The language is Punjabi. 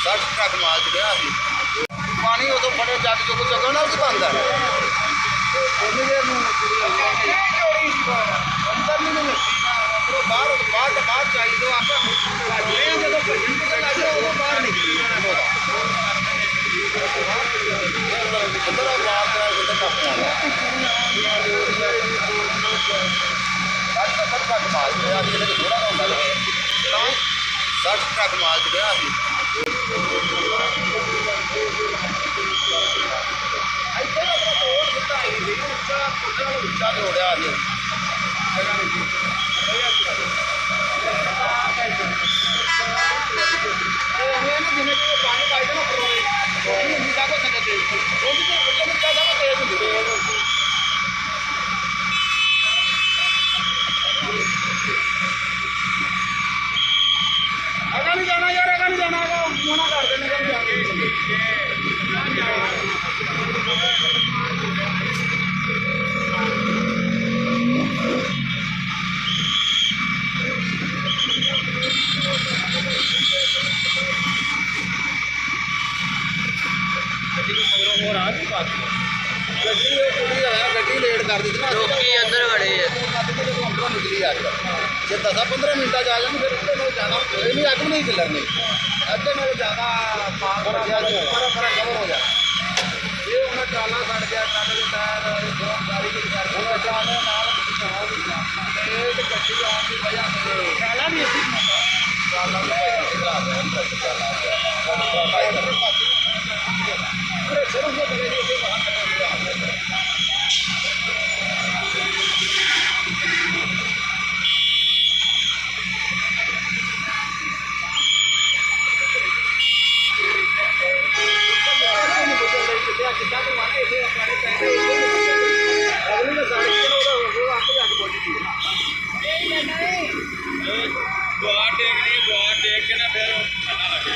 60 ਟਰੱਕ ਮਾਲ ਚੁੱਕਿਆ ਸੀ ਪਾਣੀ ਉਦੋਂ ਬੜੇ ਜੱਗ ਚੁੱਕ ਚੱਕੋ ਨਾ ਕੀ ਬੰਦਾ ਉਹਨੇ ਦੇ ਨੂੰ ਚੋਰੀ ਸੀ ਅੰਦਰ ਨਹੀਂ ਲੱਗੀ ਨਾ ਉਹ ਬਾਹਰ ਚਾਹੀਦਾ ਆਪਾਂ ਇਹ ਜਦੋਂ ਭੱਜਣ ਤੇ ਲੱਗਦਾ ਉਦੋਂ ਬਾਹਰ ਨਿਕਲੀ ਅੰਦਰ ਆ ਬਾਹਰ ਦਾ ਕਿਤੇ ਕੱਪ ਆਉਂਦਾ ਟਰੱਕ ਮਾਲ ਚੁੱਕਿਆ ਸੀ ਇਹਦੇ ਥੋੜਾ ਹੁੰਦਾ ਹੈ ਤਾਂ 60 ਟਰੱਕ ਮਾਲ ਚੁੱਕਿਆ ਸੀ ਇੱਥੇ ਨਾ ਤੋੜ ਦਿੱਤਾ ਸੀ ਉੱਚਾ ਜੋੜਿਆ ਸੀ ਜਿਵੇਂ ਕਿ ਪਾਣੀ ਪਾਈਦਾ ਨਾ ਪਾਣੀ ਹੁੰਦੀ ਜਾ ਕੋ ਥੱਲੇ ਤੇਜ਼ ਉਹਦੀ ਤੇ ਉੱਚਾ ਨਿੱਕਾ ਜਾ ਤੇਜ਼ ਹੁੰਦੀ ਅਗਾ ਨਹੀਂ ਜਾਣਾ ਯਾਰ ਅਗਾ ਨਹੀਂ ਜਾਣਾ ਮਨਾ ਕਰ ਦੇਣੇ ਕਿ ਜਾਗੇ ਗੱਡੀ ਲੇਟ ਕਰ ਦਿੱਤੀ ਨਾ ਲੋਕੀ ਅੰਦਰ ਵੜੇ ਅੰਦਰੋਂ ਨਿਕਲੀ ਆ ਜੇ 10-15 ਮਿੰਟਾਂ 'ਚ ਆ ਜਾਣ ਫਿਰ ਇੱਥੇ ਨਾਲ ਜ਼ਿਆਦਾ ਨਹੀਂ ਅੱਗ ਨਹੀਂ ਚੱਲਣੀ ਅੱਧੇ ਨਾਲ ਜ਼ਿਆਦਾ ਪਰ ਕਵਰ ਹੋ ਜਾਣਾ ਇਹ ਹੁਣ ਟਰਾਲਾ ਸੜ ਗਿਆ ਟਰਾਲੇ ਦੇ ਟਾਇਰ ਗਾੜੀ ਦੀ ਕਰ ਟਰਾਲੇ ਨਾਲ ਲੇਟ ਗੱਡੀ ਆਉਣ ਦੀ ਵਜ੍ਹਾ ਤੇ ਟਰਾਲਾ ਵੀ ਇੱਥੇ ਟਰਾਲਾ ਵੀ ਦੁਆ ਟੇਕ ਕੇ ਨਾ ਫਿਰ ਠੰਡਾ ਲੱਗੇ